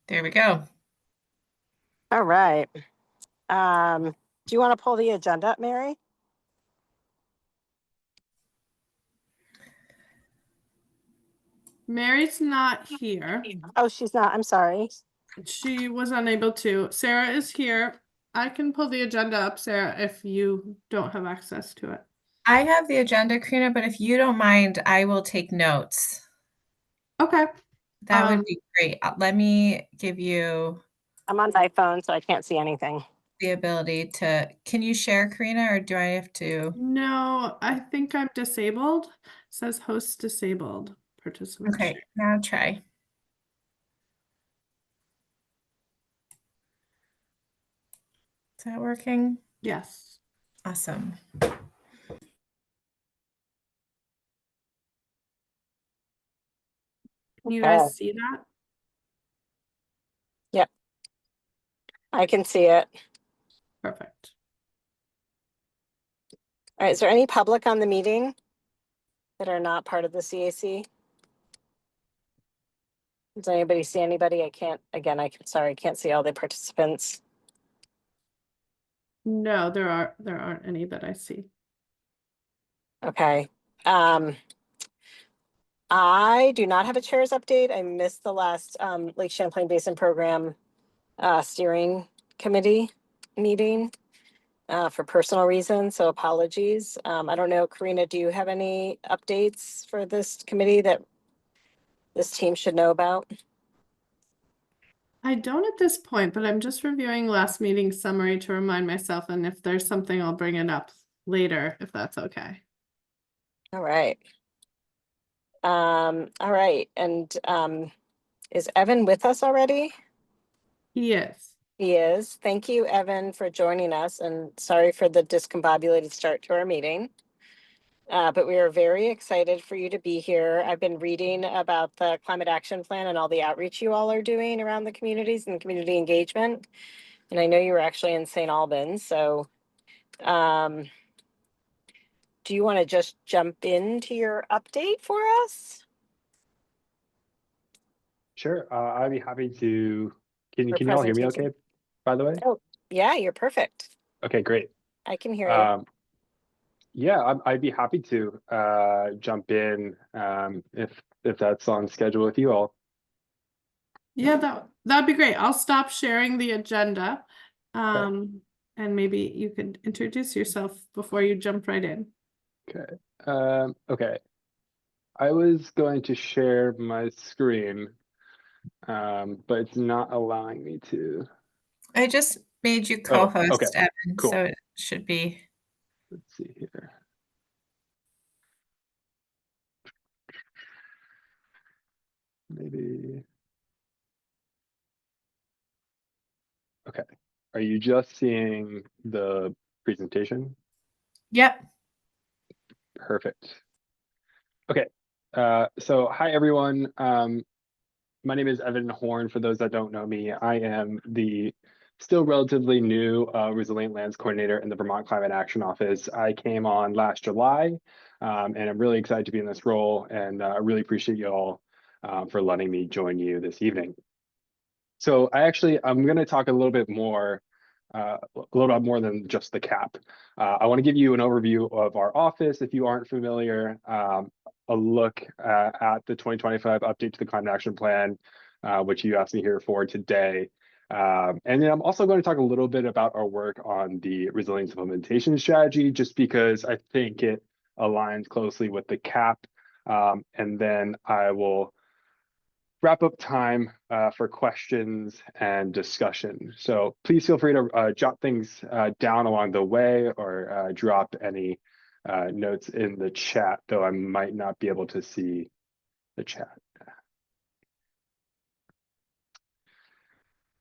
There we go. All right. Do you want to pull the agenda up, Mary? Mary's not here. Oh, she's not. I'm sorry. She was unable to. Sarah is here. I can pull the agenda up, Sarah, if you don't have access to it. I have the agenda, Karina, but if you don't mind, I will take notes. Okay. That would be great. Let me give you I'm on my phone, so I can't see anything. the ability to, can you share, Karina, or do I have to? No, I think I'm disabled. It says host disabled participant. Okay, now try. Is that working? Yes. Awesome. Can you guys see that? Yep. I can see it. Perfect. All right. Is there any public on the meeting that are not part of the CAC? Does anybody see anybody? I can't see all the participants. No, there aren't any that I see. Okay. I do not have a chair's update. I missed the last Lake Champlain Basin Program steering committee meeting for personal reasons, so apologies. I don't know, Karina, do you have any updates for this committee that this team should know about? I don't at this point, but I'm just reviewing last meeting's summary to remind myself, and if there's something, I'll bring it up later, if that's okay. All right. All right. And is Evan with us already? He is. He is. Thank you, Evan, for joining us, and sorry for the discombobulated start to our meeting. But we are very excited for you to be here. I've been reading about the climate action plan and all the outreach you all are doing around the communities and community engagement. And I know you were actually in St. Albans. So do you want to just jump into your update for us? Sure. I'd be happy to. Can you all hear me okay, by the way? Oh, yeah, you're perfect. Okay, great. I can hear you. Yeah, I'd be happy to jump in if that's on schedule with you all. Yeah, that'd be great. I'll stop sharing the agenda. Okay. And maybe you could introduce yourself before you jump right in. Okay. Okay. I was going to share my screen, but it's not allowing me to. I just made you co-host, okay. Evan, Cool. so it should be. Let's see here. Maybe. Okay. Are you just seeing the presentation? Yep. Perfect. Okay. So hi, everyone. My name is Evan Horn. For those that don't know me, I am the still relatively new Resilient Lands Coordinator in the Vermont Climate Action Office. I came on last July, and I'm really excited to be in this role, and I really appreciate you all for letting me join you this evening. So I'm going to talk a little bit more than just the CAP. I want to give you an overview of our office if you aren't familiar, a look at the 2025 update to the Climate Action Plan, which you asked me here for today. And then I'm also going to talk a little bit about our work on the resilience implementation strategy, just because I think it aligns closely with the CAP. And then I will wrap up time for questions and discussion. So please feel free to jot things down along the way or drop any notes in the chat, though I might not be able to see the chat.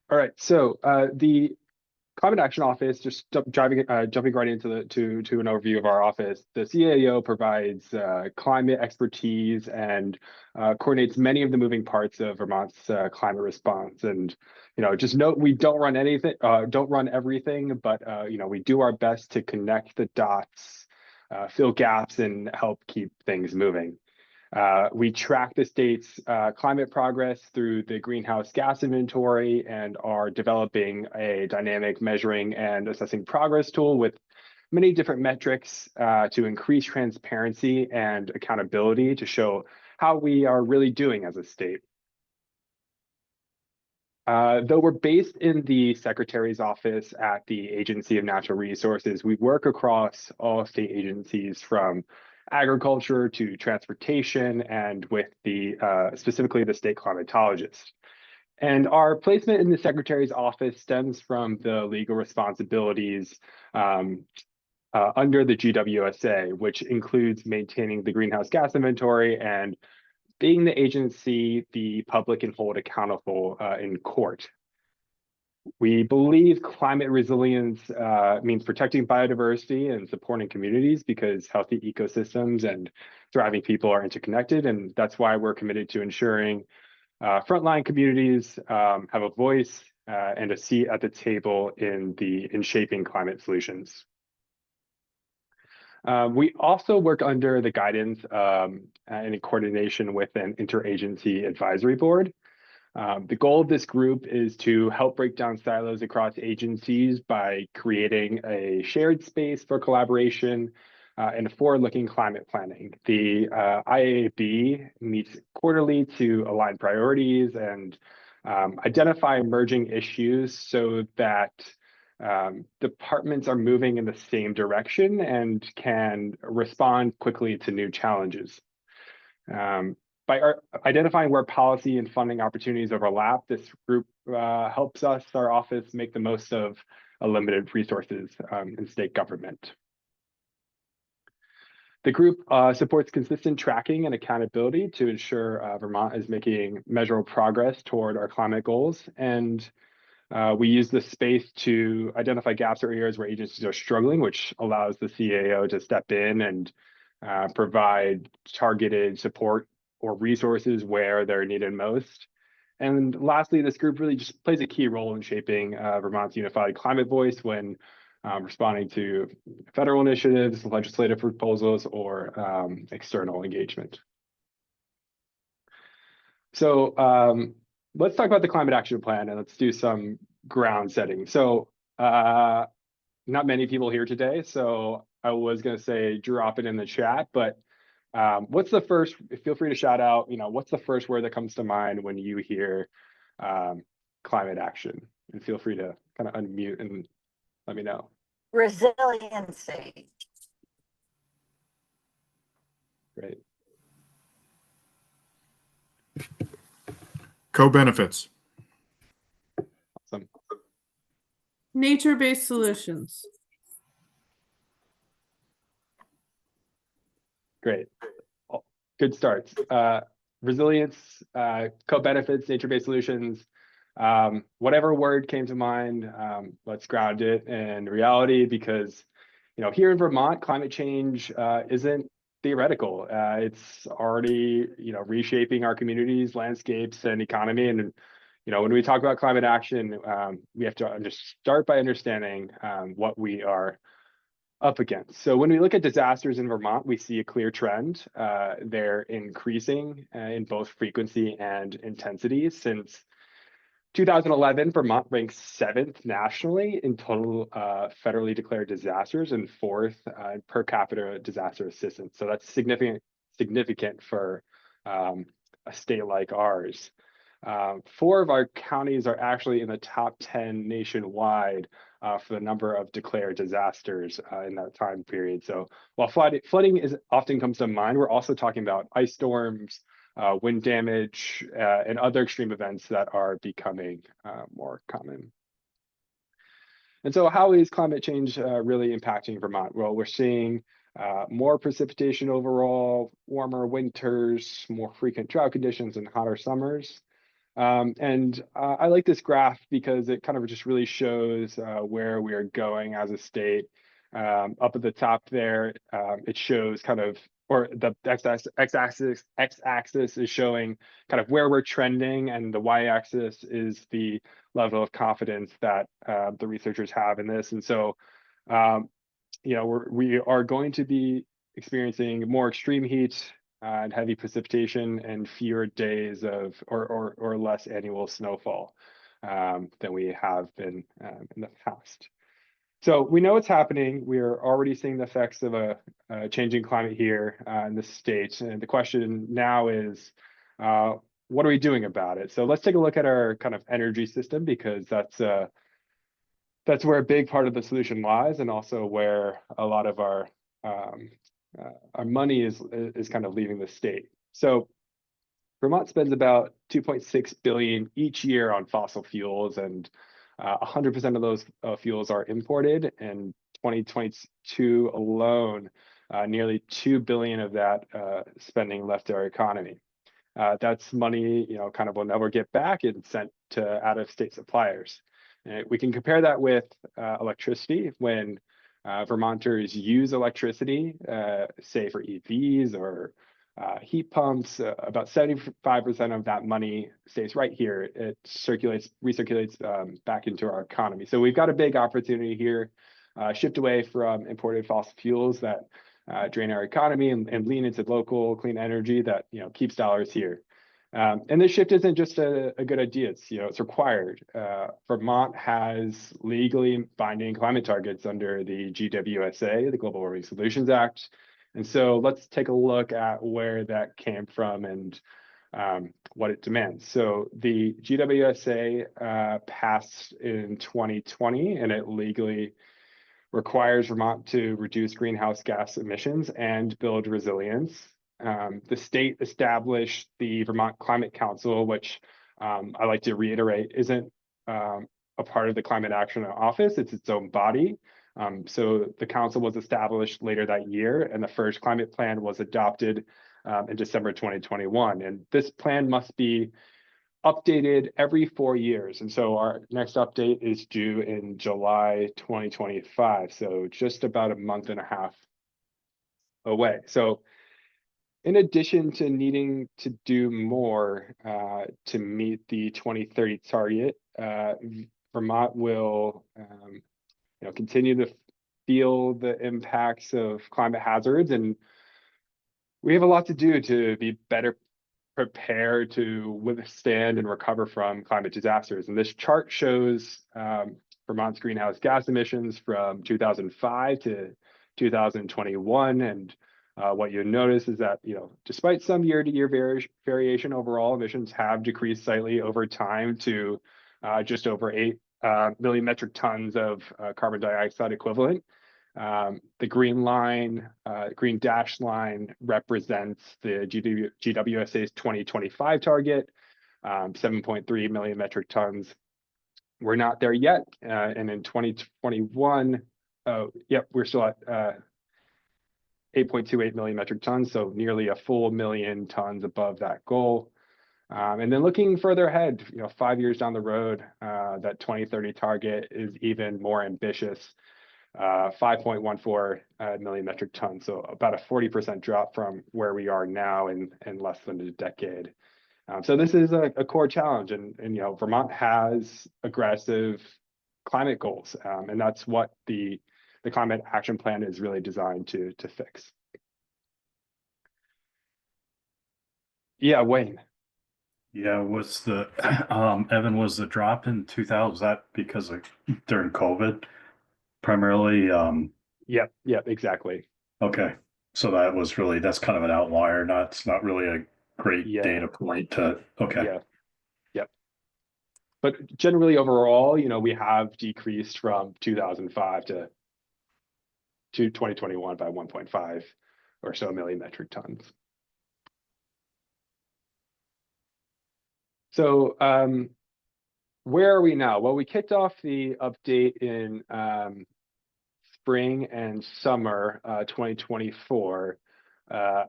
All right, so the Climate Action Office, just jumping right into to an overview of our office. The CAO provides climate expertise and coordinates many of the moving parts of Vermont's climate response. And just note we don't run everything, but we do our best to connect the dots, fill gaps, and help keep things moving. We track the state's climate progress through the greenhouse gas inventory and are developing a dynamic measuring and assessing progress tool with many different metrics to increase transparency and accountability to show how we are really doing as a state. Though we're based in the Secretary's office at the Agency of Natural Resources, we work across all state agencies from agriculture to transportation and with the specifically the state climatologist. And our placement in the Secretary's office stems from the legal responsibilities under the GWSA, which includes maintaining the greenhouse gas inventory and being the agency the public can hold accountable in court. We believe climate resilience means protecting biodiversity and supporting communities because healthy ecosystems and thriving people are interconnected. And that's why we're committed to ensuring frontline communities have a voice and a seat at the table in shaping climate solutions. We also work under the guidance and in coordination with an interagency advisory board. The goal of this group is to help break down silos across agencies by creating a shared space for collaboration and forward-looking climate planning. The IAB meets quarterly to align priorities and identify emerging issues so that departments are moving in the same direction and can respond quickly to new challenges. By identifying where policy and funding opportunities overlap, this group helps us, our office, make the most of limited resources in state government. The group supports consistent tracking and accountability to ensure Vermont is making measurable progress toward our climate goals. And we use this space to identify gaps or areas where agencies are struggling, which allows the CAO to step in and provide targeted support or resources where they're needed most. And lastly, this group really just plays a key role in shaping Vermont's unified climate voice when responding to federal initiatives, legislative proposals, or external engagement. So let's talk about the Climate Action Plan and let's do some ground setting. So not many people here today, so I was going to say drop it in the chat, but what's the first, feel free to shout out, what's the first word that comes to mind when you hear climate action? And feel free to kind of unmute and let me know. Resiliency. Great. Co-benefits. Awesome. Nature-based solutions. Great. Good starts. Resilience, co-benefits, nature-based solutions, whatever word came to mind, let's ground it in reality because, here in Vermont, climate change isn't theoretical. It's already, reshaping our communities, landscapes, and economy. And, when we talk about climate action, we have to just start by understanding what we are up against. So when we look at disasters in Vermont, we see a clear trend. They're increasing in both frequency and intensity. Since 2011, Vermont ranks 7th nationally in total federally declared disasters and 4th per capita disaster assistance. So that's significant for a state like ours. 4 of our counties are actually in the top 10 nationwide for the number of declared disasters in that time period. So while flooding often comes to mind, we're also talking about ice storms, wind damage, and other extreme events that are becoming more common. And so how is climate change really impacting Vermont? Well, we're seeing more precipitation overall, warmer winters, more frequent drought conditions, and hotter summers. I like this graph because it kind of just really shows where we are going as a state. Up at the top there, it shows kind of, or the x-axis is showing kind of where we're trending, and the y-axis is the level of confidence that the researchers have in this. And so, we are going to be experiencing more extreme heat, and heavy precipitation and fewer days of or less annual snowfall than we have been in the past. So we know what's happening. We are already seeing the effects of a changing climate here in the state. And the question now is, what are we doing about it? So let's take a look at our kind of energy system, because that's where a big part of the solution lies, and also where a lot of our money is kind of leaving the state. So Vermont spends about 2.6 billion each year on fossil fuels, and 100% of those fuels are imported. And 2022 alone, nearly 2 billion of that spending left our economy. That's money, kind of will never get back and sent to out-of-state suppliers. We can compare that with electricity. When Vermonters use electricity, say for EVs or heat pumps, about 75% of that money stays right here. It recirculates back into our economy. So we've got a big opportunity here, shift away from imported fossil fuels that drain our economy, and lean into local clean energy that keeps dollars here. And this shift isn't just a good idea, it's required. Vermont has legally binding climate targets under the GWSA, the Global Warming Solutions Act. And so let's take a look at where that came from and what it demands. So the GWSA passed in 2020, and it legally requires Vermont to reduce greenhouse gas emissions and build resilience. The state established the Vermont Climate Council, which I like to reiterate isn't a part of the Climate Action Office, it's its own body. So the council was established later that year, and the first climate plan was adopted in December 2021. And this plan must be updated every 4 years. And so our next update is due in July 2025. So just about a month and a half away. So in addition to needing to do more to meet the 2030 target, Vermont will continue to feel the impacts of climate hazards, and we have a lot to do to be better prepared to withstand and recover from climate disasters. And this chart shows Vermont's greenhouse gas emissions from 2005 to 2021. And what you'll notice is that, despite some year-to-year variation, overall emissions have decreased slightly over time to just over 8 million metric tons of carbon dioxide equivalent. The green line, green dashed line represents the GWSA's 2025 target, 7.3 million metric tons. We're not there yet. And in 2021, we're still at 8.28 million metric tons, so nearly a full million tons above that goal. And then looking further ahead, 5 years down the road, that 2030 target is even more ambitious. 5.14 million metric tons, so about a 40% drop from where we are now in less than a decade. So this is a core challenge, and Vermont has aggressive climate goals, and that's what the Climate Action Plan is really designed to fix. Yeah, Wayne. Yeah, was the Evan, was the drop in 2000, was that because of during COVID primarily? Yep, exactly. Okay, so that's kind of an outlier. It's not really a great data point to. Okay. Yep. But generally overall, we have decreased from 2005 to 2021 by 1.5 or so million metric tons. So where are we now? Well, we kicked off the update in spring and summer 2024,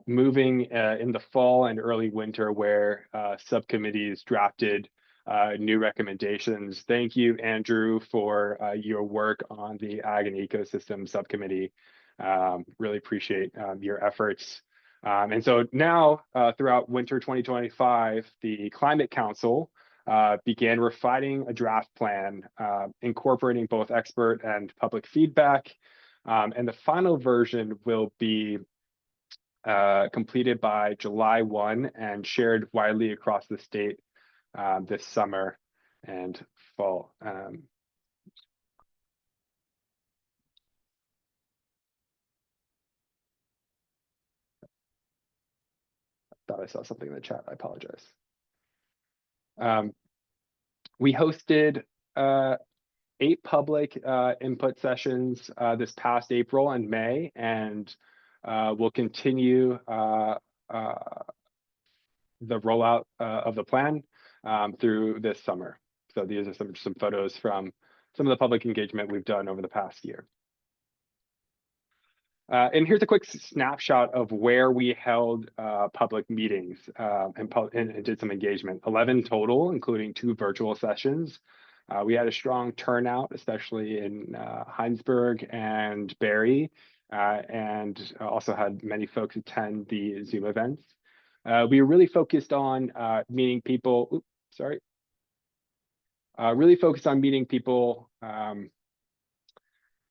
moving in the fall and early winter, where subcommittees drafted new recommendations. Thank you, Andrew, for your work on the Ag and Ecosystem Subcommittee. Really appreciate your efforts. And so now, throughout winter 2025, the Climate Council began refining a draft plan, incorporating both expert and public feedback. And the final version will be completed by July 1 and shared widely across the state this summer and fall. Thought I saw something in the chat. I apologize. We hosted 8 public input sessions this past April and May, and we'll continue the rollout of the plan through this summer. So these are some photos from some of the public engagement we've done over the past year. And here's a quick snapshot of where we held public meetings and did some engagement. 11 total, including 2 virtual sessions. We had a strong turnout, especially in Heinsberg and Barrie, and also had many folks attend the Zoom events. We really focused on meeting people. Really focused on meeting people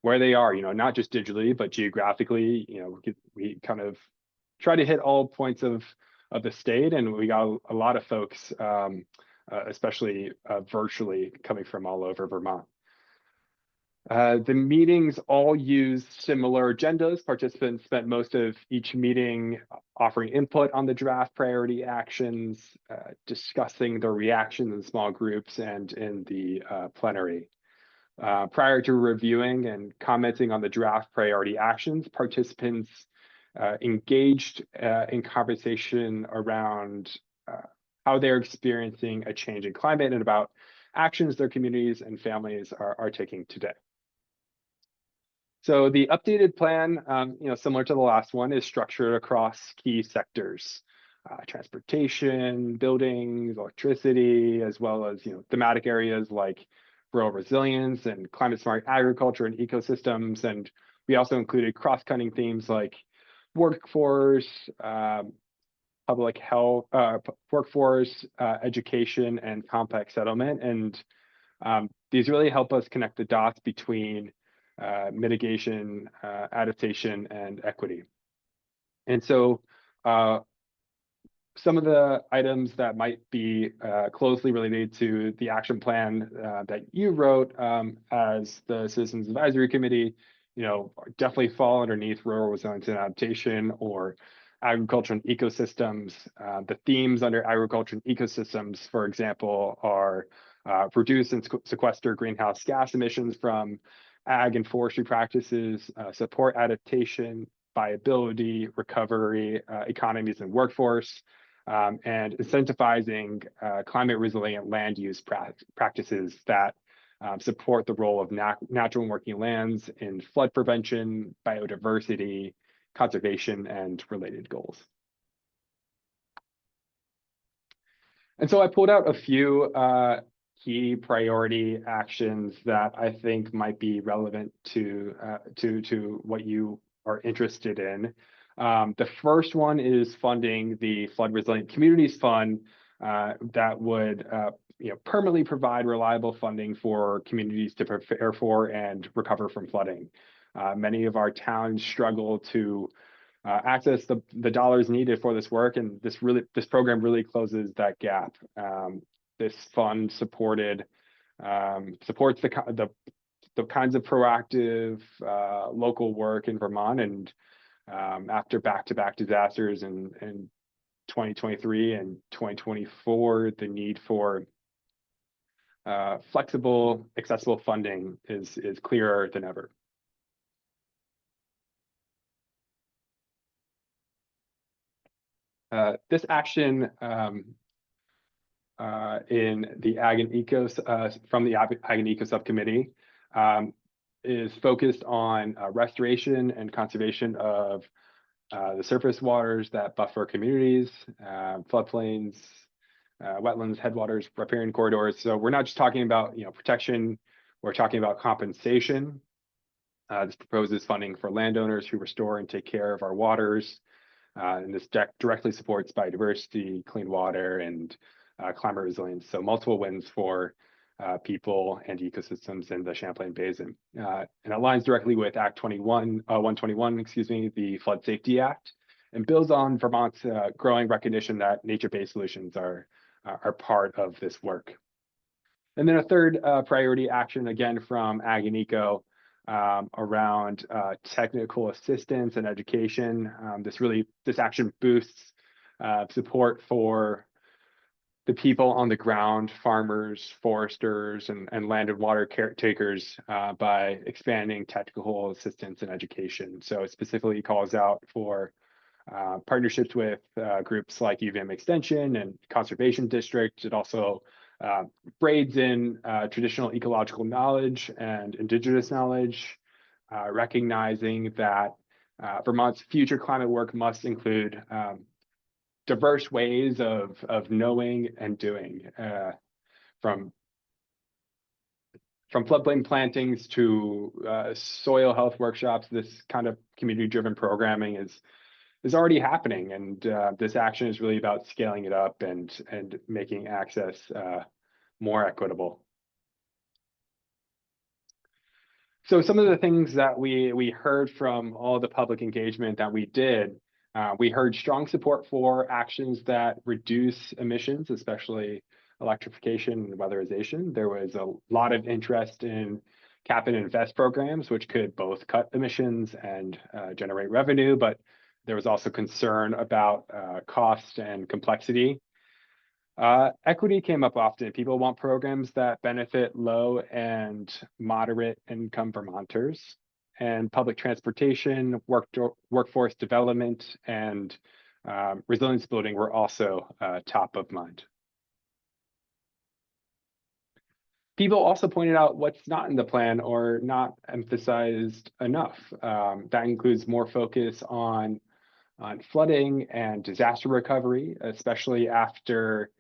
where they are, not just digitally, but geographically. We kind of try to hit all points of the state, and we got a lot of folks, especially virtually, coming from all over Vermont. The meetings all used similar agendas. Participants spent most of each meeting offering input on the draft priority actions, discussing their reactions in small groups and in the plenary. Prior to reviewing and commenting on the draft priority actions, participants engaged in conversation around how they're experiencing a change in climate and about actions their communities and families are taking today. So the updated plan, similar to the last one, is structured across key sectors: transportation, buildings, electricity, as well as thematic areas like rural resilience and climate smart agriculture and ecosystems. And we also included cross-cutting themes like workforce, public health, workforce, education, and complex settlement. And these really help us connect the dots between mitigation, adaptation, and equity. And so some of the items that might be closely related to the action plan that you wrote as the Citizens Advisory Committee, definitely fall underneath rural resilience and adaptation or agriculture and ecosystems. The themes under agriculture and ecosystems, for example, are reduce and sequester greenhouse gas emissions from ag and forestry practices, support adaptation, viability, recovery, economies and workforce, and incentivizing climate resilient land use practices that support the role of natural and working lands in flood prevention, biodiversity, conservation, and related goals. And so I pulled out a few key priority actions that I think might be relevant to what you are interested in. The first one is funding the Flood Resilient Communities Fund that would permanently provide reliable funding for communities to prepare for and recover from flooding. Many of our towns struggle to access the dollars needed for this work, and this program really closes that gap. This fund supports the kinds of proactive local work in Vermont, and after back-to-back disasters in 2023 and 2024, the need for flexible, accessible funding is clearer than ever. This action in the Ag and Eco from the Ag and Eco Subcommittee is focused on restoration and conservation of the surface waters that buffer communities, floodplains, wetlands, headwaters, riparian corridors. So we're not just talking about protection; we're talking about compensation. This proposes funding for landowners who restore and take care of our waters. And this directly supports biodiversity, clean water, and climate resilience. So multiple wins for people and ecosystems in the Champlain Basin. And it aligns directly with Act 121, the Flood Safety Act, and builds on Vermont's growing recognition that nature-based solutions are part of this work. And then a third priority action, again from Ag and Eco, around technical assistance and education. This action boosts support for the people on the ground, farmers, foresters, and land and water caretakers by expanding technical assistance and education. So it specifically calls out for partnerships with groups like UVM Extension and Conservation District. It also braids in traditional ecological knowledge and indigenous knowledge, recognizing that Vermont's future climate work must include diverse ways of knowing and doing, from floodplain plantings to soil health workshops. This kind of community-driven programming is already happening, and this action is really about scaling it up and making access more equitable. So some of the things that we heard from all the public engagement that we did, we heard strong support for actions that reduce emissions, especially electrification and weatherization. There was a lot of interest in cap and invest programs, which could both cut emissions and generate revenue, but there was also concern about cost and complexity. Equity came up often. People want programs that benefit low and moderate income Vermonters, and public transportation, workforce development, and resilience building were also top of mind. People also pointed out what's not in the plan or not emphasized enough. That includes more focus on flooding and disaster recovery, especially after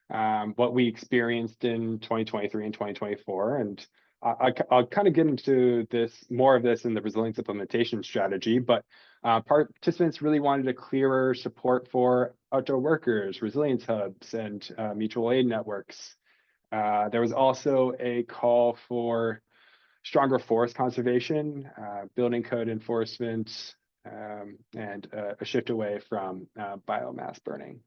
what we experienced in 2023 and 2024. And I'll kind of get into more of this in the resilience implementation strategy, but participants really wanted a clearer support for outdoor workers, resilience hubs, and mutual aid networks. There was also a call for stronger forest conservation, building code enforcement, and a shift away from biomass burning.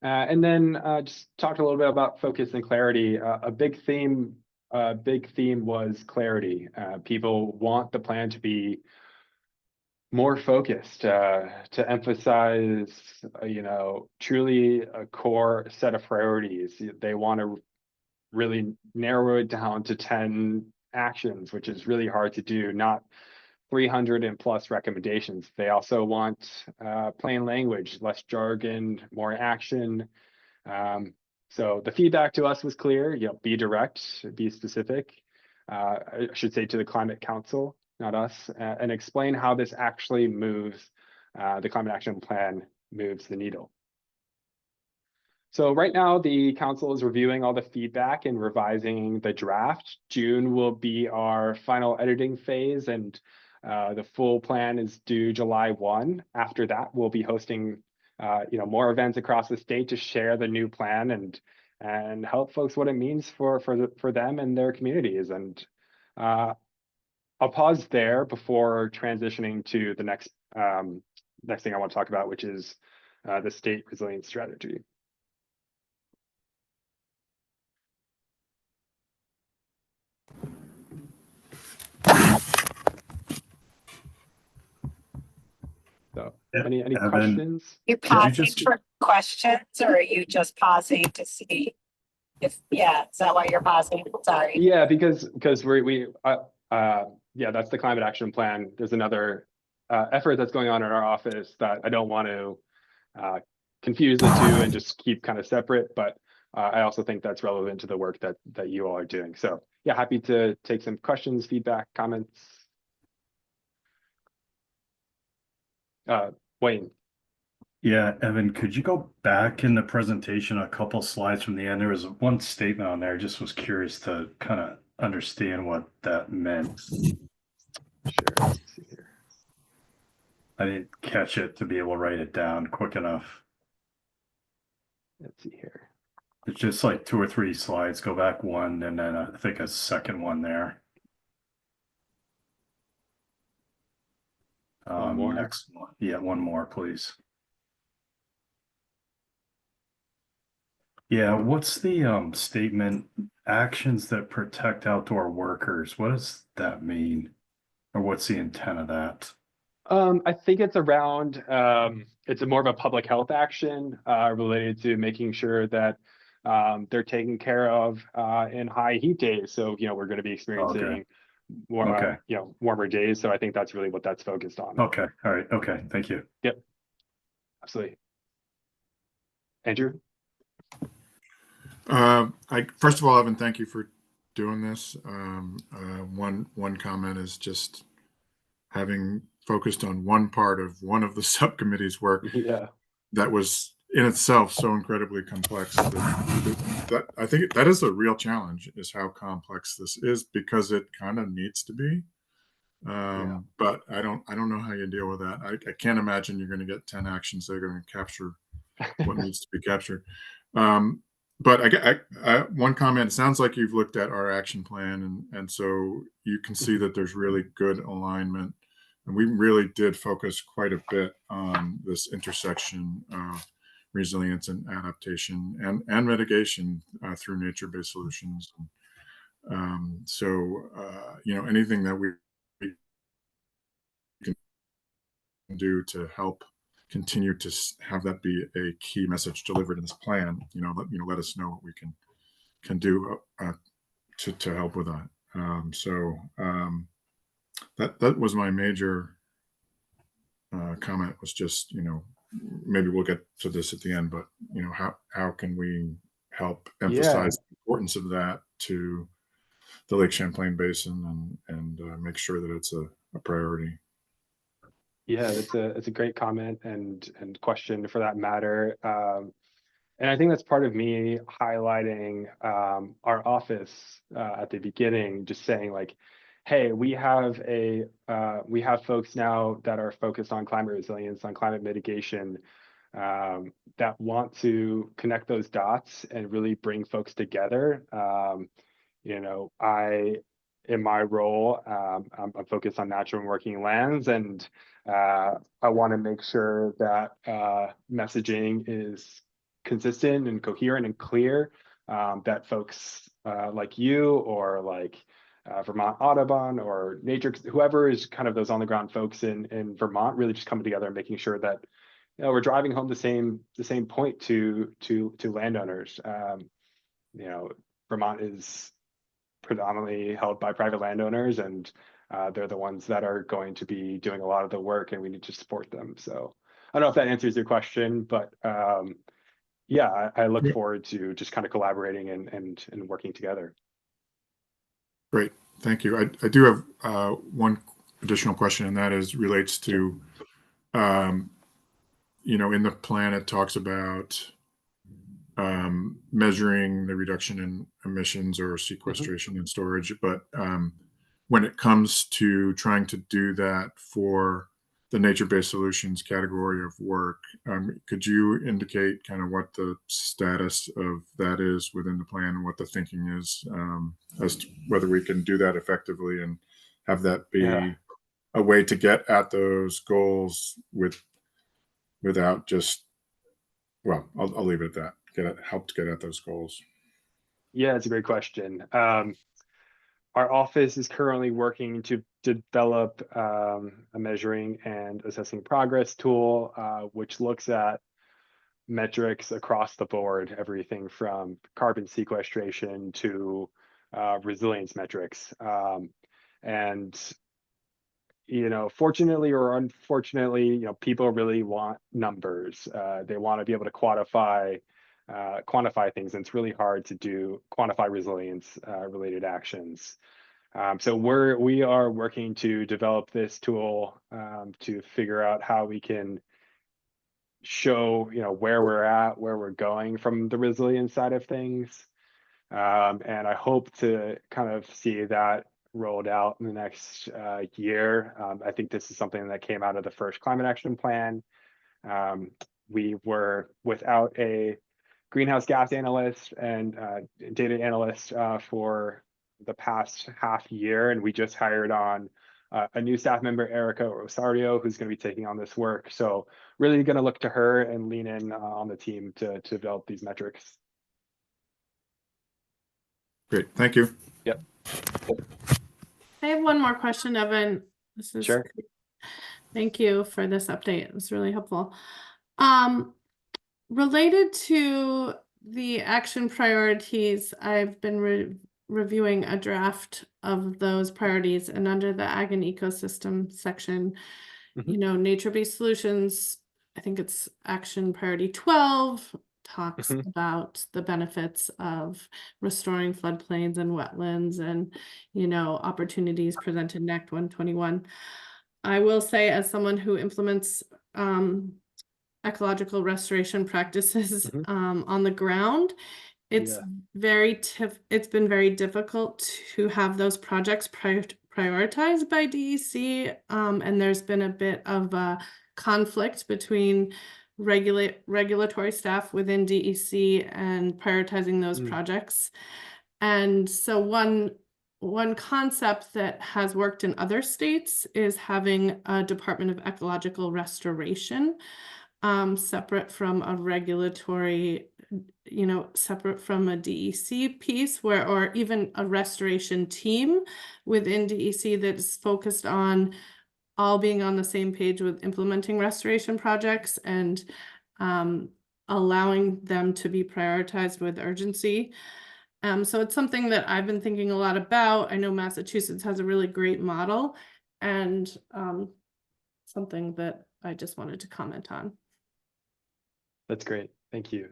And then just talked a little bit about focus and clarity. A big theme was clarity. People want the plan to be more focused, to emphasize, truly a core set of priorities. They want to really narrow it down to 10 actions, which is really hard to do, not 300 and plus recommendations. They also want plain language, less jargon, more action. So the feedback to us was clear, be direct, be specific. I should say to the Climate Council, not us, and explain how this actually moves, the Climate Action Plan moves the needle. So right now, the council is reviewing all the feedback and revising the draft. June will be our final editing phase, and the full plan is due July 1. After that, we'll be hosting more events across the state to share the new plan and help folks what it means for them and their communities. And I'll pause there before transitioning to the next thing I want to talk about, which is the state resilience strategy. So, any Evan, questions? You Could you pausing just- for questions, or are you just pausing to see if, is that why you're pausing? Sorry. Yeah, because that's the climate action plan. There's another effort that's going on in our office that I don't want to confuse the two and just keep kind of separate, but I also think that's relevant to the work that you all are doing. So yeah, happy to take some questions, feedback, comments. Wayne. Yeah, Evan, could you go back in the presentation a couple slides from the end? There was one statement on there. I just was curious to kind of understand what that meant. Sure, let's see here. I didn't catch it to be able to write it down quick enough. Let's see here. It's just like 2 or 3 slides. Go back one, and then I think a second one there. One more. Next one. Yeah, one more, please. Yeah, what's the statement, actions that protect outdoor workers? What does that mean? Or what's the intent of that? I think it's around, it's a more of a public health action related to making sure that they're taken care of in high heat days. So, we're going to be Okay. experiencing Okay. warmer days. So I think that's really what that's focused on. Okay. All right. Okay. Thank you. Yep. Absolutely. Andrew? First of all, Evan, thank you for doing this. One comment is just having focused on one part of one of the subcommittee's work Yeah. that was in itself so incredibly complex. That I think that is a real challenge, is how complex this is, because it kind of needs to be. But I don't know how you deal with that. I can't imagine you're going to get 10 actions that are going to capture what needs to be captured. But one comment, it sounds like you've looked at our action plan, and so you can see that there's really good alignment. And we really did focus quite a bit on this intersection of resilience and adaptation and mitigation through nature-based solutions. Anything that we can do to help continue to have that be a key message delivered in this plan, let us know what we can do to help with that. That was my major comment, was just, maybe we'll get to this at the end, but how can we help emphasize the importance of that to the Lake Champlain Basin and make sure that it's a priority. Yeah, it's a great comment and question for that matter. And I think that's part of me highlighting our office at the beginning, just saying like, hey, we have folks now that are focused on climate resilience, on climate mitigation, that want to connect those dots and really bring folks together. In my role, I'm focused on natural and working lands, and I want to make sure that messaging is consistent and coherent and clear, that folks like you or like Vermont Audubon or Nature, whoever is kind of those on the ground folks in Vermont, really just coming together and making sure that we're driving home the same point to landowners. Vermont is predominantly held by private landowners, and they're the ones that are going to be doing a lot of the work, and we need to support them. So I don't know if that answers your question, but yeah, I look forward to just kind of collaborating and working together. Great, thank you. I do have one additional question, and that relates to, in the plan it talks about measuring the reduction in emissions or sequestration and storage, but when it comes to trying to do that for the nature-based solutions category of work, could you indicate kind of what the status of that is within the plan, and what the thinking is as to whether we can do that effectively and have that be a way to get at those goals without just, well, I'll leave it at that. Help to get at those goals. Yeah, it's a great question. Our office is currently working to develop a measuring and assessing progress tool, which looks at metrics across the board, everything from carbon sequestration to resilience metrics. Fortunately or unfortunately, people really want numbers. They want to be able to quantify things, and it's really hard to quantify resilience related actions. So we are working to develop this tool to figure out how we can show where we're at, where we're going from the resilience side of things. And I hope to kind of see that rolled out in the next year. I think this is something that came out of the first climate action plan. We were without a greenhouse gas analyst and data analyst for the past half year, and we just hired on a new staff member, Erica Rosario, who's going to be taking on this work. So really going to look to her and lean in on the team to develop these metrics. Great, thank you. Yep. I have one more question, Evan. This is Sure. Thank you for this update. It was really helpful. Related to the action priorities, I've been reviewing a draft of those priorities, and under the Ag and Ecosystem section, you know, nature-based solutions, I think it's action priority 12 talks about the benefits of restoring floodplains and wetlands and, you know, opportunities presented in Act 121. I will say, as someone who implements ecological restoration practices on the ground, it's it's been very difficult to have those projects prioritized by DEC, and there's been a bit of a conflict between regulatory staff within DEC and prioritizing those projects. And so one concept that has worked in other states is having a Department of Ecological Restoration, separate from a regulatory, you know, separate from a DEC piece, or even a restoration team within DEC that's focused on all being on the same page with implementing restoration projects and allowing them to be prioritized with urgency. So it's something that I've been thinking a lot about. I know Massachusetts has a really great model, and something that I just wanted to comment on. That's great. Thank you.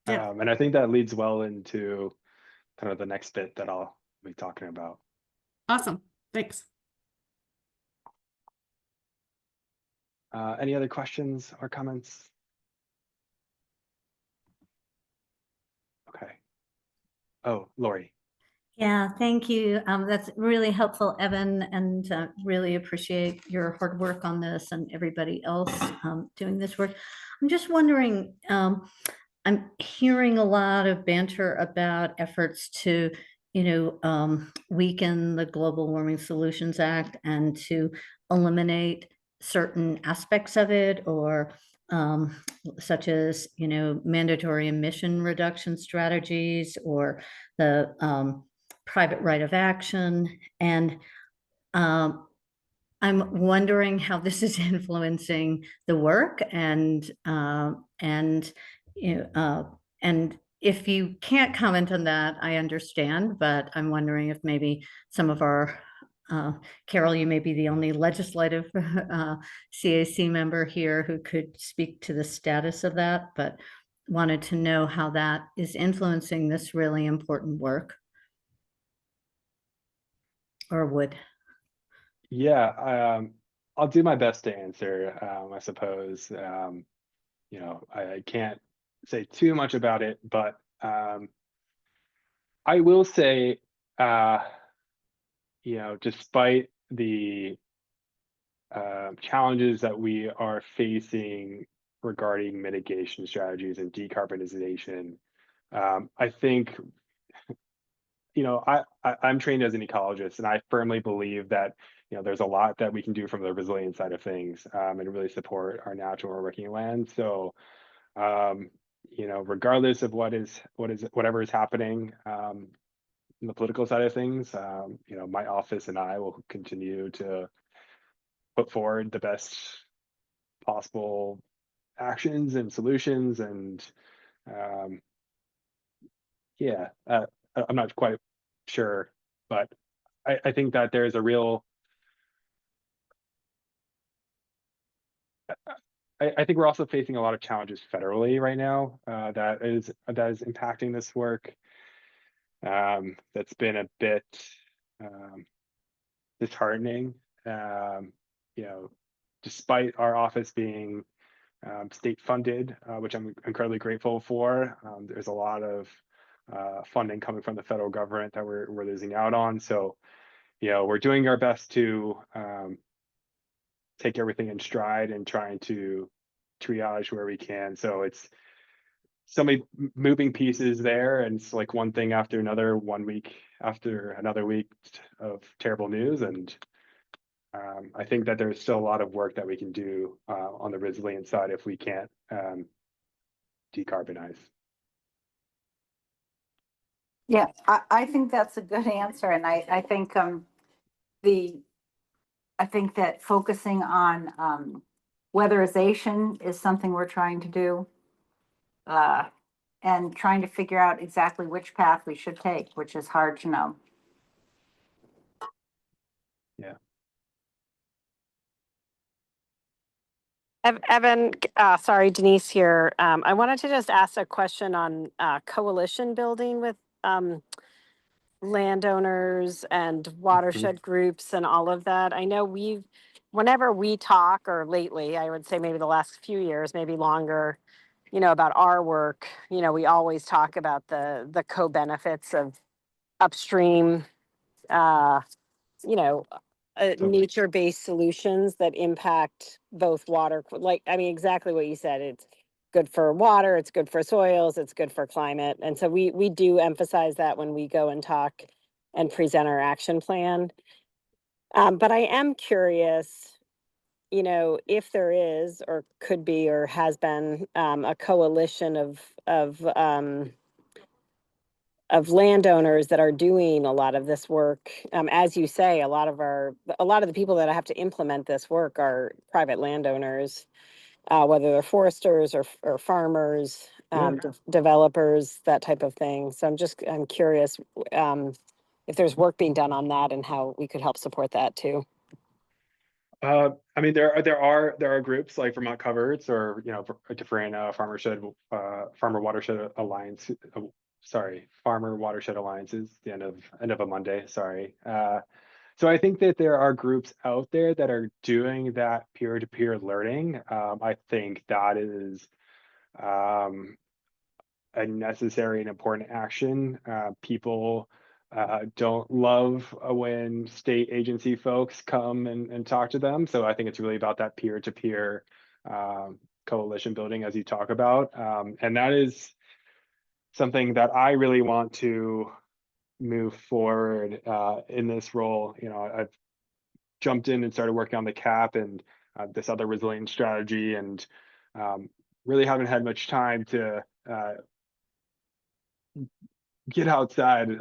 Yeah. And I think that leads well into kind of the next bit that I'll be talking about. Awesome. Thanks. Any other questions or comments? Okay. Oh, Lori. Yeah, thank you. That's really helpful, Evan, and really appreciate your hard work on this and everybody else doing this work. I'm just wondering, I'm hearing a lot of banter about efforts to, you know, weaken the Global Warming Solutions Act and to eliminate certain aspects of it, or such as, you know, mandatory emission reduction strategies, or the private right of action. And I'm wondering how this is influencing the work, and you know, and if you can't comment on that, I understand, but I'm wondering if maybe some of our Carol, you may be the only legislative CAC member here who could speak to the status of that, but wanted to know how that is influencing this really important work. Or would. Yeah, I'll do my best to answer, I suppose. You know, I can't say too much about it, but I will say, you know, despite the challenges that we are facing regarding mitigation strategies and decarbonization, I think, you know, I'm trained as an ecologist, and I firmly believe that, you know, there's a lot that we can do from the resilient side of things, and really support our natural working land. So, you know, regardless of whatever is happening in the political side of things, you know, my office and I will continue to put forward the best possible actions and solutions. And yeah, I'm not quite sure, but I think that there's a real, I think we're also facing a lot of challenges federally right now, that is impacting this work. That's been a bit disheartening. You know, despite our office being state funded, which I'm incredibly grateful for, there's a lot of funding coming from the federal government that we're losing out on. So, you know, we're doing our best to take everything in stride and trying to triage where we can. So it's so many moving pieces there, and it's like one thing after another, one week after another week of terrible news. And I think that there's still a lot of work that we can do on the resilience side if we can't decarbonize. Yeah, I think that's a good answer. And I think I think that focusing on weatherization is something we're trying to do. And trying to figure out exactly which path we should take, which is hard to know. Yeah. Evan, sorry, Denise here. I wanted to just ask a question on coalition building with landowners and watershed groups and all of that. I know whenever we talk, or lately, I would say maybe the last few years, maybe longer, about our work, we always talk about the co-benefits of upstream, nature-based solutions that impact both water, exactly what you said. It's good for water, it's good for soils, it's good for climate. And so we do emphasize that when we go and talk and present our action plan. But I am curious, if there is or could be or has been a coalition of landowners that are doing a lot of this work. As you say, a lot of the people that have to implement this work are private landowners, whether they're foresters or farmers, developers, that type of thing. So I'm curious if there's work being done on that and how we could help support that too. I mean, there are groups like Vermont Coverts or different Farmer Watershed Alliance. Farmer Watershed Alliances. The end of a Monday. Sorry. So I think that there are groups out there that are doing that peer-to-peer learning. I think that is a necessary and important action. People don't love when state agency folks come and talk to them. So I think it's really about that peer-to-peer coalition building, as you talk about. And that is something that I really want to move forward in this role. I've jumped in and started working on the CAP and this other resilience strategy, and really haven't had much time to get outside.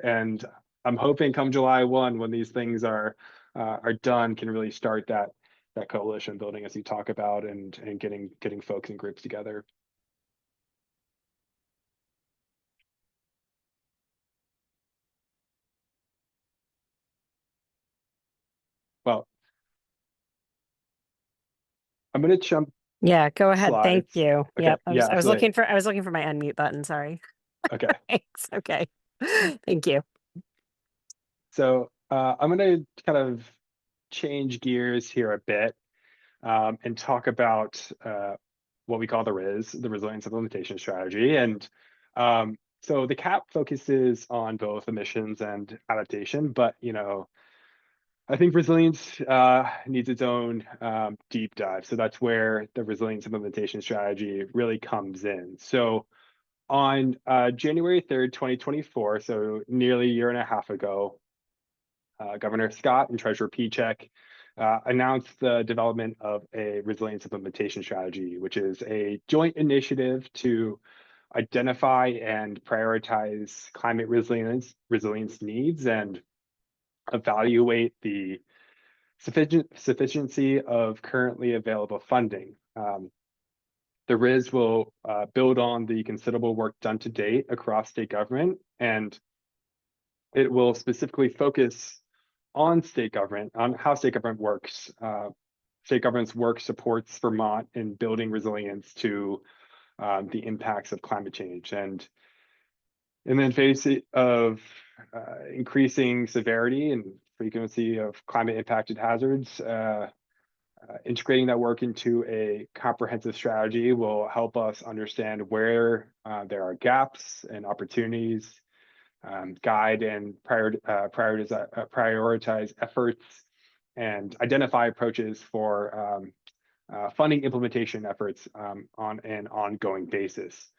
And I'm hoping come July 1, when these things are done, can really start that coalition building as you talk about, and getting folks and groups together. Well, I'm going to jump. Yeah, go ahead. Slides. Thank you. Okay. Yep. Yeah, I was looking for my unmute button. Sorry. Okay. Thanks. Okay. Thank you. So I'm going to kind of change gears here a bit and talk about what we call the Resilience Implementation Strategy. And so the CAP focuses on both emissions and adaptation, but I think resilience needs its own deep dive. So that's where the Resilience Implementation Strategy really comes in. So on January 3rd, 2024, so nearly a year and a half ago, Governor Scott and Treasurer Pichek announced the development of a Resilience Implementation Strategy, which is a joint initiative to identify and prioritize climate resilience needs and evaluate the sufficiency of currently available funding. The RIS will build on the considerable work done to date across state government, and it will specifically focus on state government, on how state government works. State government's work supports Vermont in building resilience to the impacts of climate change. And in the face of increasing severity and frequency of climate impacted hazards, integrating that work into a comprehensive strategy will help us understand where there are gaps and opportunities, guide and prioritize efforts, and identify approaches for funding implementation efforts on an ongoing basis.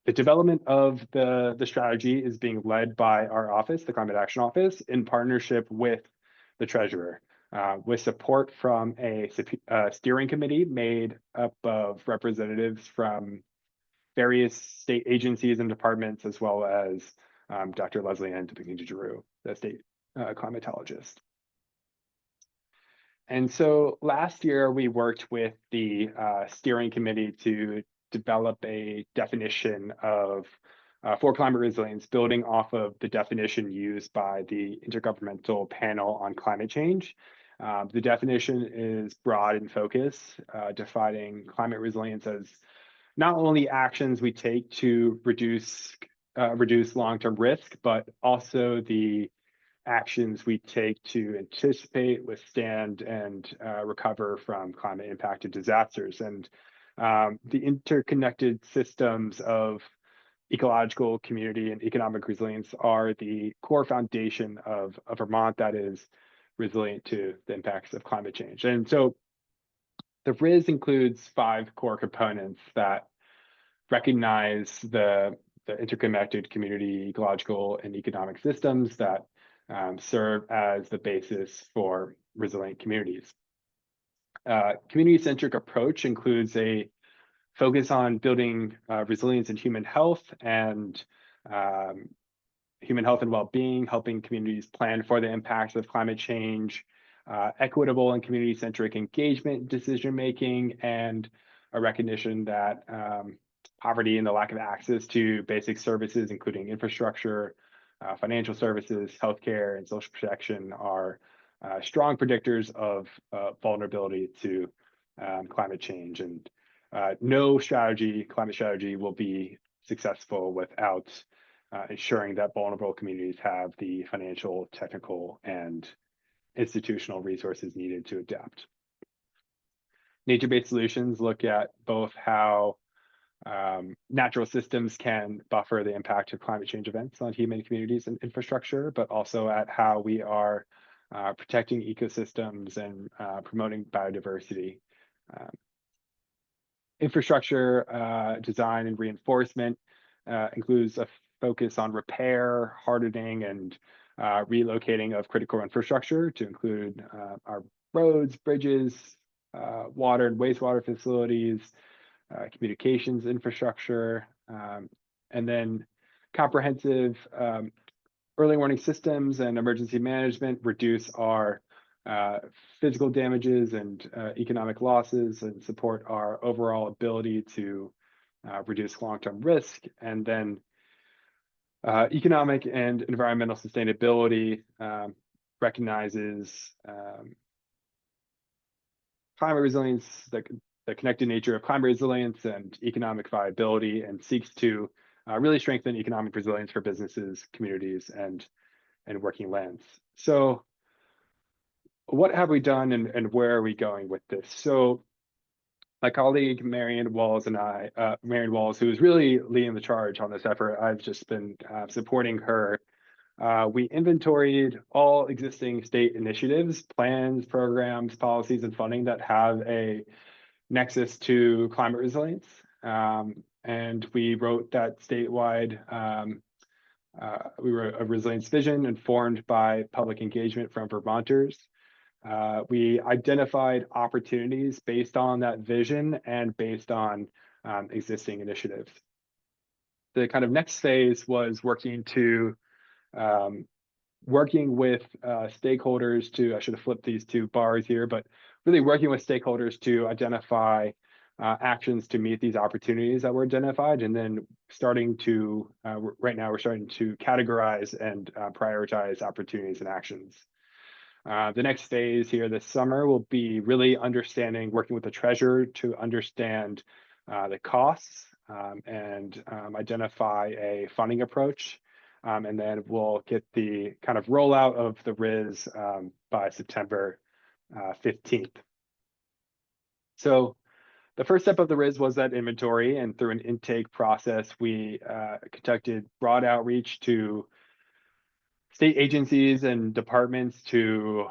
The development of the strategy is being led by our office, the Climate Action Office, in partnership with the treasurer, with support from a steering committee made up of representatives from various state agencies and departments, as well as Dr. Leslie Ann Giroux, the state climatologist. And so last year we worked with the steering committee to develop a definition of for climate resilience, building off of the definition used by the Intergovernmental Panel on Climate Change. The definition is broad in focus, defining climate resilience as not only actions we take to reduce long-term risk, but also the actions we take to anticipate, withstand, and recover from climate-impacted disasters. And the interconnected systems of ecological, community, and economic resilience are the core foundation of Vermont that is resilient to the impacts of climate change. And so the RIS includes 5 core components that recognize the interconnected community, ecological, and economic systems that serve as the basis for resilient communities. Community-centric approach includes a focus on building resilience in human health and well-being, helping communities plan for the impacts of climate change, equitable and community-centric engagement, decision-making, and a recognition that poverty and the lack of access to basic services, including infrastructure, financial services, healthcare, and social protection are strong predictors of vulnerability to climate change. And no climate strategy will be successful without ensuring that vulnerable communities have the financial, technical, and institutional resources needed to adapt. Nature-based solutions look at both how natural systems can buffer the impact of climate change events on human communities and infrastructure, but also at how we are protecting ecosystems and promoting biodiversity. Infrastructure design and reinforcement includes a focus on repair, hardening, and relocating of critical infrastructure to include our roads, bridges, water and wastewater facilities, communications infrastructure, and then comprehensive early warning systems and emergency management reduce our physical damages and economic losses and support our overall ability to reduce long-term risk. And then economic and environmental sustainability recognizes climate resilience, the connected nature of climate resilience and economic viability, and seeks to really strengthen economic resilience for businesses, communities, and working lands. So what have we done and where are we going with this? So my colleague, Marion Walls, and I, Marion Walls, who is really leading the charge on this effort, I've just been supporting her. We inventoried all existing state initiatives, plans, programs, policies, and funding that have a nexus to climate resilience. And we wrote that statewide, we wrote a resilience vision informed by public engagement from Vermonters. We identified opportunities based on that vision and based on existing initiatives. The kind of next phase was working with stakeholders to, I should have flipped these 2 bars here, but really working with stakeholders to identify actions to meet these opportunities that were identified, and then starting to, right now we're starting to categorize and prioritize opportunities and actions. The next phase here this summer will be really working with the treasurer to understand the costs and identify a funding approach. And then we'll get the kind of rollout of the RIS by September 15th. So the first step of the RIS was that inventory, and through an intake process, we conducted broad outreach to state agencies and departments to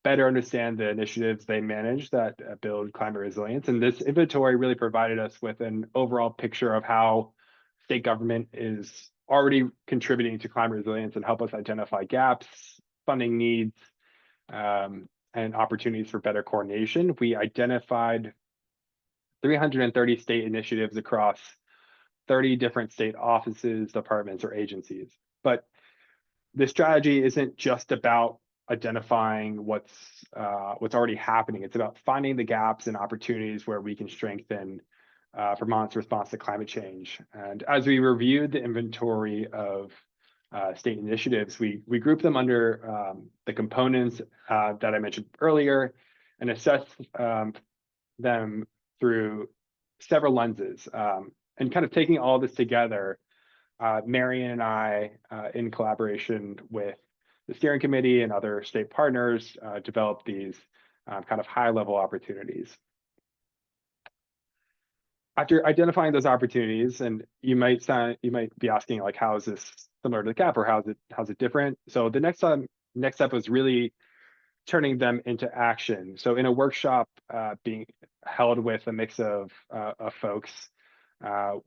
better understand the initiatives they manage that build climate resilience. And this inventory really provided us with an overall picture of how state government is already contributing to climate resilience and help us identify gaps, funding needs, and opportunities for better coordination. We identified 330 state initiatives across 30 different state offices, departments, or agencies. But this strategy isn't just about identifying what's already happening. It's about finding the gaps and opportunities where we can strengthen Vermont's response to climate change. And as we reviewed the inventory of state initiatives, we grouped them under the components that I mentioned earlier and assessed them through several lenses. And kind of taking all this together, Marion and I, in collaboration with the steering committee and other state partners, developed these kind of high-level opportunities. After identifying those opportunities, and you might be asking, like, how is this similar to the CAP, or how's it different? So the next step was really turning them into action. So in a workshop being held with a mix of folks,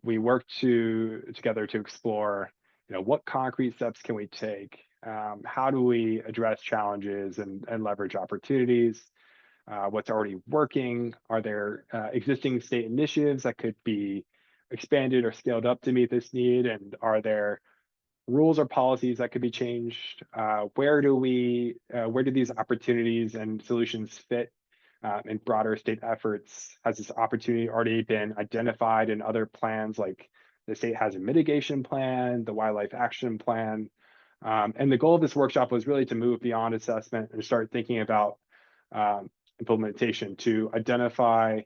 we worked together to explore, what concrete steps can we take? How do we address challenges and leverage opportunities? What's already working? Are there existing state initiatives that could be expanded or scaled up to meet this need? And are there rules or policies that could be changed? Where do these opportunities and solutions fit in broader state efforts? Has this opportunity already been identified in other plans, like the state hazard mitigation plan, the wildlife action plan? And the goal of this workshop was really to move beyond assessment and start thinking about implementation, to identify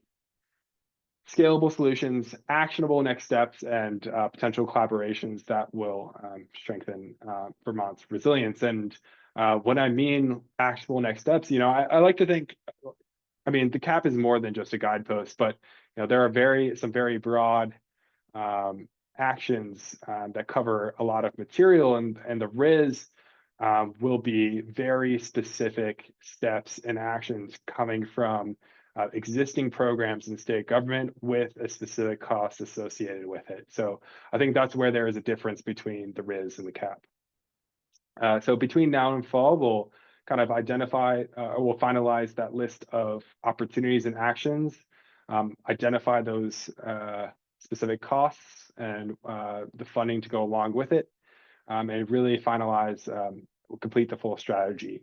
scalable solutions, actionable next steps, and potential collaborations that will strengthen Vermont's resilience. And when I mean actionable next steps, I like to think, the CAP is more than just a guidepost, but there are some very broad actions that cover a lot of material, and the RIS will be very specific steps and actions coming from existing programs in state government with a specific cost associated with it. So I think that's where there is a difference between the RIS and the CAP. So between now and fall, we'll kind of identify, we'll finalize that list of opportunities and actions, identify those specific costs and the funding to go along with it, and really finalize, complete the full strategy.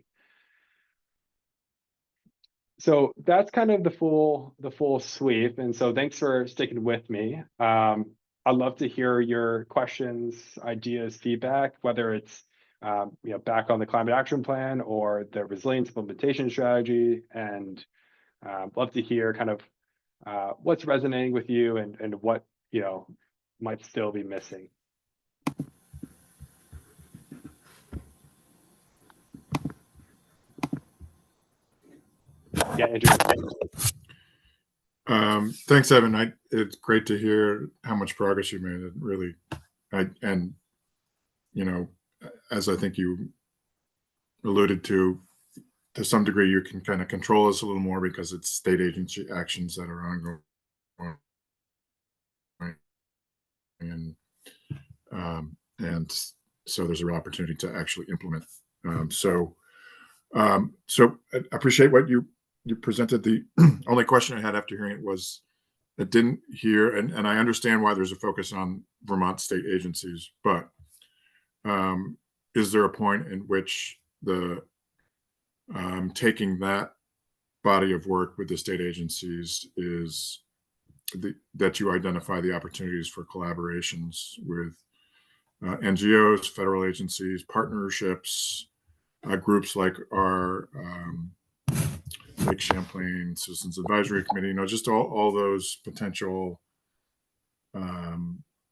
So that's kind of the full sweep. And so thanks for sticking with me. I'd love to hear your questions, ideas, feedback, whether it's back on the climate action plan or the resilience implementation strategy, and love to hear kind of what's resonating with you and what might still be missing. Yeah, Andrew. Thanks, Evan. It's great to hear how much progress you made. It really, as I think you alluded to some degree, you can kind of control us a little more because it's state agency actions that are ongoing, and so there's an opportunity to actually implement. So I appreciate what you presented. The only question I had after hearing it was, I didn't hear, and I understand why there's a focus on Vermont state agencies, but is there a point in which the taking that body of work with the state agencies is that you identify the opportunities for collaborations with NGOs, federal agencies, partnerships, groups like our Lake Champlain Citizens Advisory Committee, just all those potential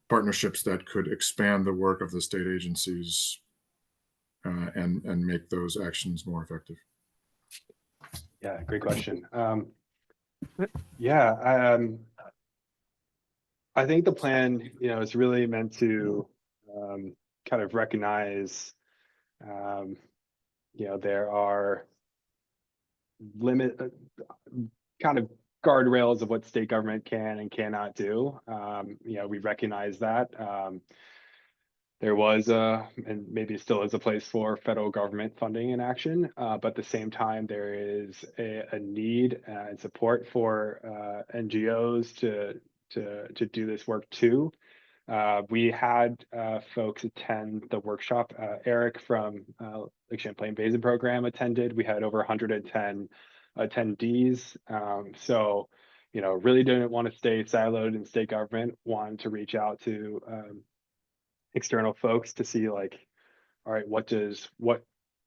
partnerships that could expand the work of the state agencies and make those actions more effective? Yeah, great question. I think the plan, is really meant to kind of recognize, there are kind of guardrails of what state government can and cannot do. We recognize that. there was and maybe still is a place for federal government funding and action, but at the same time, there is a need and support for NGOs to do this work too. We had folks attend the workshop. Eric from the Champlain Basin program attended. We had over 110 attendees. So, you know, really didn't want to stay siloed in state government, wanted to reach out to external folks to see like, all right, what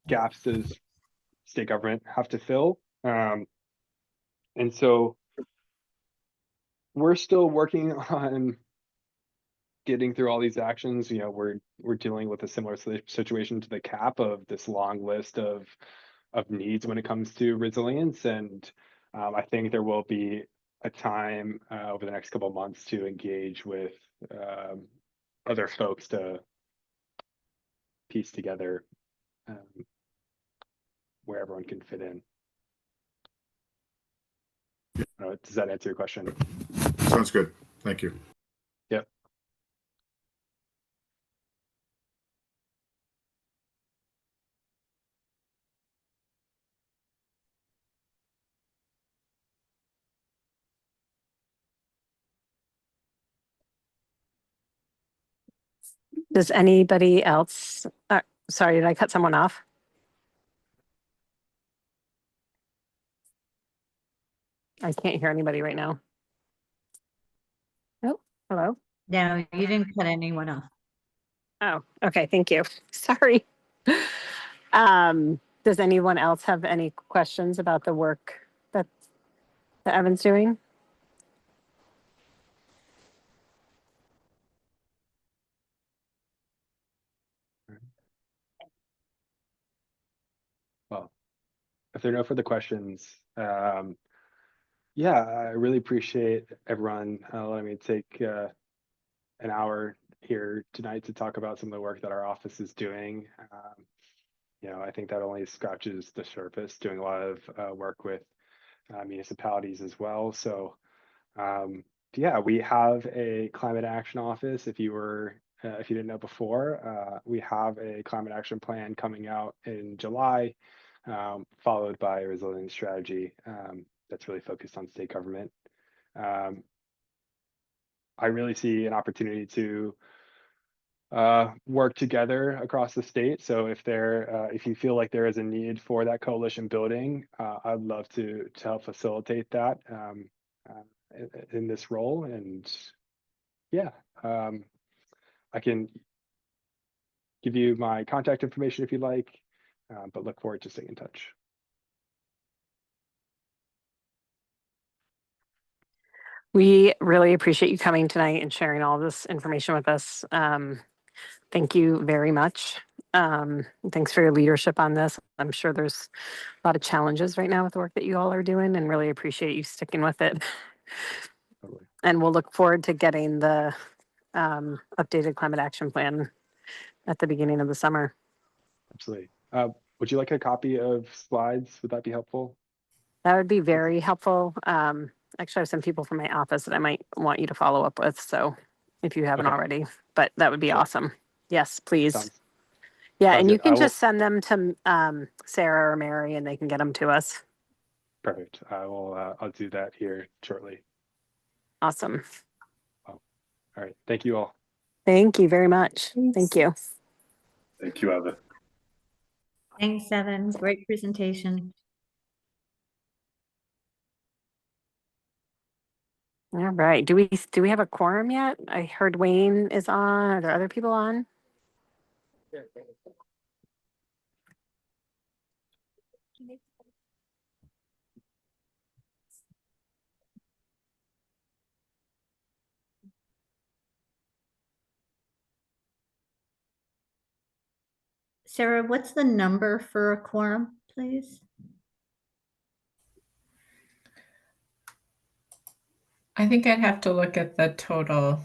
gaps does state government have to fill? And so we're still working on getting through all these actions. You know, we're dealing with a similar situation to the CAP of this long list of needs when it comes to resilience. And I think there will be a time over the next couple of months to engage with other folks to piece together where everyone can fit in. Does that answer your question? Sounds good. Thank you. Yep. Does anybody else, sorry, did I cut someone off? I can't hear anybody right now. Oh, hello. No, you didn't cut anyone off. Oh, okay. Thank you. Sorry. Does anyone else have any questions about the work that Evan's doing? Well, if there are no further questions, yeah, I really appreciate everyone letting me take an hour here tonight to talk about some of the work that our office is doing. You know, I think that only scratches the surface, doing a lot of work with municipalities as well. So yeah, we have a climate action office. If you didn't know before, we have a climate action plan coming out in July, followed by a resilience strategy that's really focused on state government. I really see an opportunity to work together across the state. So if you feel like there is a need for that coalition building, I'd love to help facilitate that in this role. And yeah, I can give you my contact information if you like, but look forward to staying in touch. We really appreciate you coming tonight and sharing all this information with us. Thank you very much. Thanks for your leadership on this. I'm sure there's a lot of challenges right now with the work that you all are doing, and really appreciate you sticking with it. Totally. And we'll look forward to getting the updated climate action plan at the beginning of the summer. Absolutely. Would you like a copy of slides? Would that be helpful? That would be very helpful. Actually, I have some people from my office that I might want you to follow up with. So if you haven't Okay. already, but that would be Sure. awesome. Yes, please. Sounds And you good. can just send them to Sarah or Mary and they can get them to us. Perfect. I'll do that here shortly. Awesome. All right. Thank you all. Thank you very much. Thank you. Thank you, Evan. Thanks, Evan. Great presentation. All right. Do we have a quorum yet? I heard Wayne is on. Are there other people on? Sarah, what's the number for a quorum, please? I think I'd have to look at the total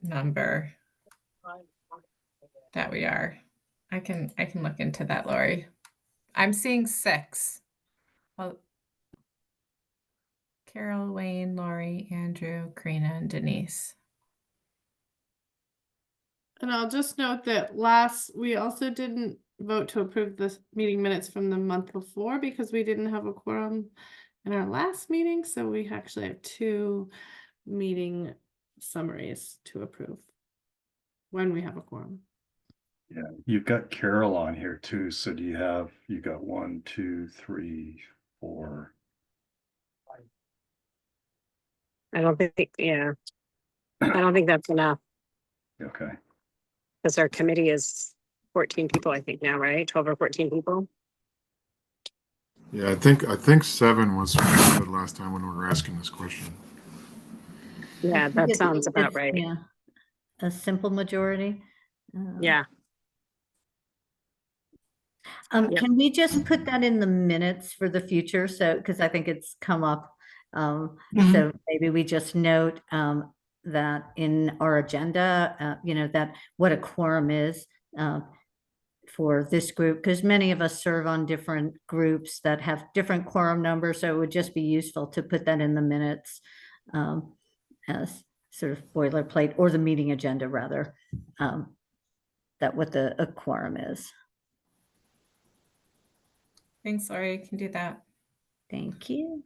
number that we are. I can look into that, Lori. I'm seeing 6. Well, Carol, Wayne, Lori, Andrew, Karina, and Denise. And I'll just note that we also didn't vote to approve the meeting minutes from the month before because we didn't have a quorum in our last meeting. So we actually have 2 meeting summaries to approve when we have a quorum. Yeah, you've got Carol on here too. So you got 1, 2, 3, 4. I don't think, yeah, I don't think that's enough Okay. because our committee is 14 people, I think now, right? 12 or 14 people. Yeah, I think 7 was the last time when we were asking this question. Yeah, that sounds about right. Yeah, a simple majority. Yeah. Yep. Can we just put that in the minutes for the future? So, because I think it's come up. So maybe we just note that in our agenda, that what a quorum is for this group, because many of us serve on different groups that have different quorum numbers. So it would just be useful to put that in the minutes as sort of boilerplate, or the meeting agenda rather, that what a quorum is. Thanks, Lori. I can do that. Thank you.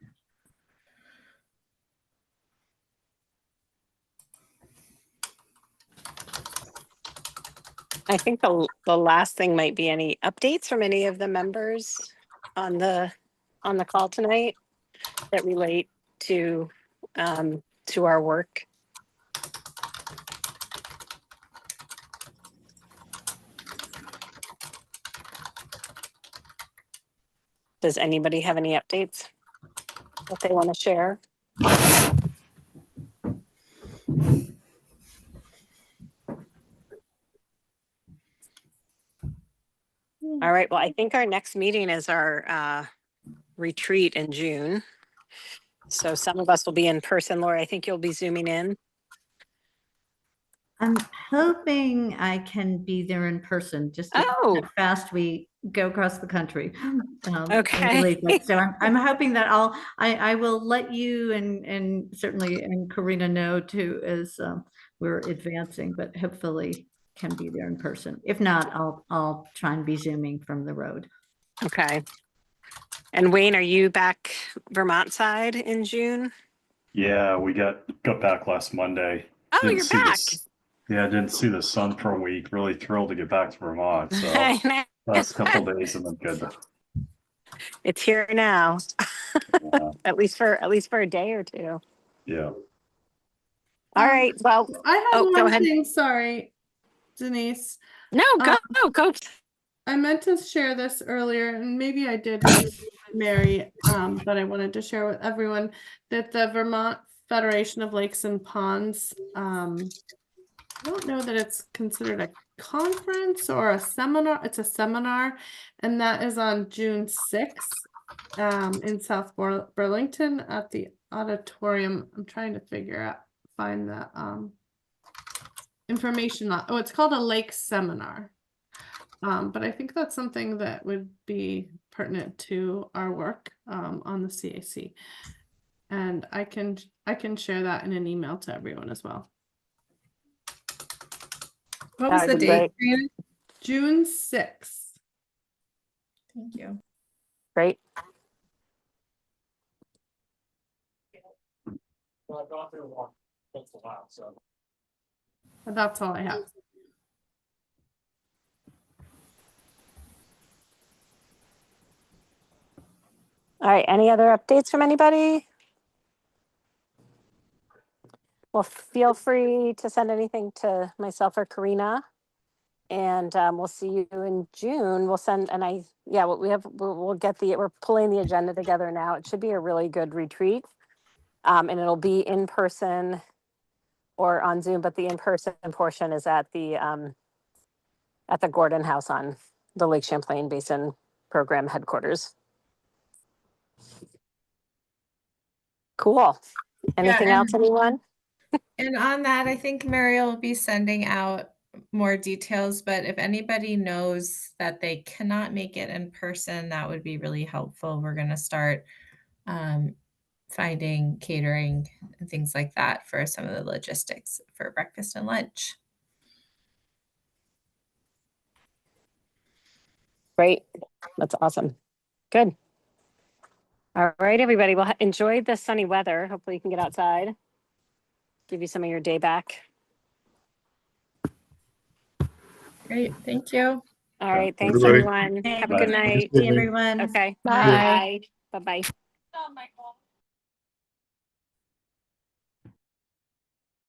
I think the last thing might be any updates from any of the members on the call tonight that relate to our work. Does anybody have any updates that they want to share? All right, well, I think our next meeting is our retreat in June. So some of us will be in person. Laura, I think you'll be Zooming in. I'm hoping I can be there in person, just how fast we go across the country. Okay. So I'm hoping that I will let you and certainly and Karina know too, as we're advancing, but hopefully can be there in person. If not, I'll try and be Zooming from the road. Okay. And Wayne, are you back Vermont side in June? Yeah, we got back last Monday. Oh, you're back. Yeah, I didn't see the sun for a week. Really thrilled to get back to Vermont. So last couple of days have been good. It's here now. Yeah. at least for a day or two. Yeah. All right. Well, I have go one ahead. thing. Sorry, Denise. No, go. I meant to share this earlier, and maybe I did with Mary, but I wanted to share with everyone that the Vermont Federation of Lakes and Ponds, I don't know that it's considered a conference or a seminar. It's a seminar, and that is on June 6th in South Burlington at the auditorium. I'm trying to find the information on. Oh, it's called a lake seminar. But I think that's something that would be pertinent to our work on the CAC. And I can share that in an email to everyone as well. What was the date? June 6th. Thank you. Great. But that's all I have. All right. Any other updates from anybody? Well, feel free to send anything to myself or Karina, and we'll see you in June. We'll send, and we're pulling the agenda together now. It should be a really good retreat, and it'll be in person or on Zoom, but the in-person portion is at the Gordon House on the Lake Champlain Basin Program headquarters. Cool. Anything else, anyone? And on that, I think Mary will be sending out more details, but if anybody knows that they cannot make it in person, that would be really helpful. We're going to start finding catering and things like that for some of the logistics for breakfast and lunch. Great. That's awesome. Good. All right, everybody. Well, enjoy the sunny weather. Hopefully you can get outside. Give you some of your day back. Great. Thank you. All right. Thanks, Everybody. everyone. Have a Bye. good night. Hey, everyone. Okay. Bye. Bye. Bye-bye.